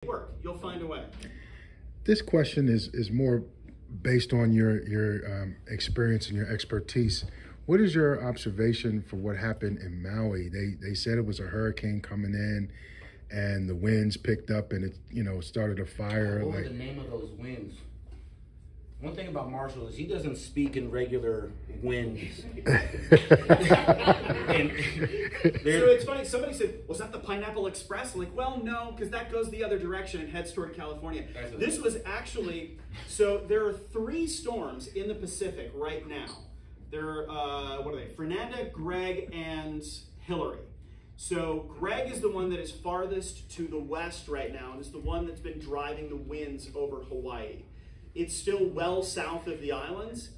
work. You'll find a way. This question is more based on your experience and your expertise. What is your observation for what happened in Maui? They said it was a hurricane coming in, and the winds picked up, and it started a fire. What was the name of those winds? One thing about Marshall is he doesn't speak in regular winds. So it's funny, somebody said, was that the Pineapple Express? I'm like, well, no, because that goes the other direction and heads toward California. This was actually, so there are 3 storms in the Pacific right now. They're, what are they? Fernanda, Greg, and Hillary. So Greg is the one that is farthest to the west right now, and is the one that's been driving the winds over Hawaii. It's still well south of the islands,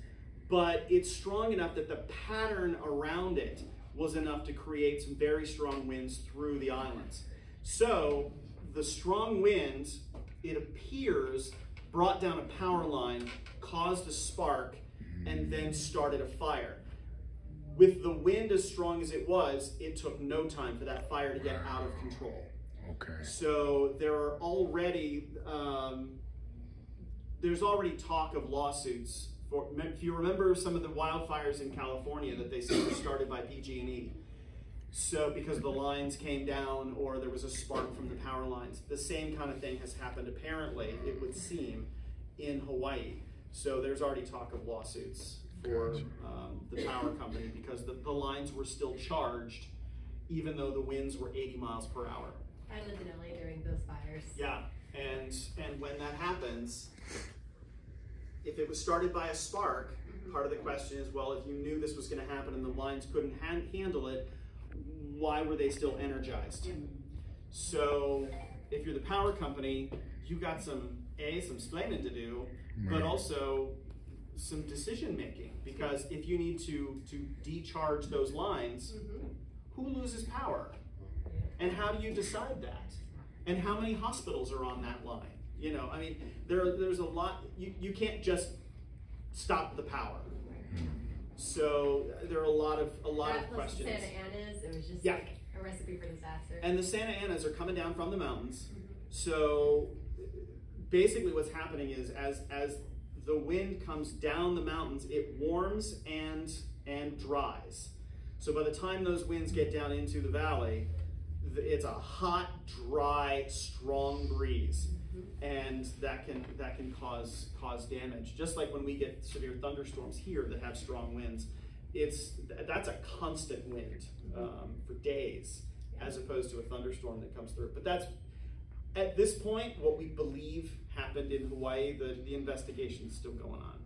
but it's strong enough that the pattern around it was enough to create some very strong winds through the islands. So the strong winds, it appears, brought down a power line, caused a spark, and then started a fire. With the wind as strong as it was, it took no time for that fire to get out of control. Okay. So there are already, there's already talk of lawsuits. If you remember some of the wildfires in California that they said were started by PG&E. So because the lines came down or there was a spark from the power lines. The same kind of thing has happened apparently, it would seem, in Hawaii. So there's already talk of lawsuits for the power company because the lines were still charged even though the winds were 80 miles per hour. I lived in LA during those fires. Yeah, and when that happens, if it was started by a spark, part of the question is, well, if you knew this was going to happen and the lines couldn't handle it, why were they still energized? So if you're the power company, you got some explaining to do, but also some decision making, because if you need to decharge those lines, who loses power? And how do you decide that? And how many hospitals are on that line? You know, I mean, there's a lot, you can't just stop the power. So there are a lot of questions. Santa Ana's, it was just like a recipe for disaster. And the Santa Anas are coming down from the mountains. So basically what's happening is as the wind comes down the mountains, it warms and dries. So by the time those winds get down into the valley, it's a hot, dry, strong breeze. And that can cause damage. Just like when we get severe thunderstorms here that have strong winds, that's a constant wind for days, as opposed to a thunderstorm that comes through. But that's, at this point, what we believe happened in Hawaii. The investigation is still going on.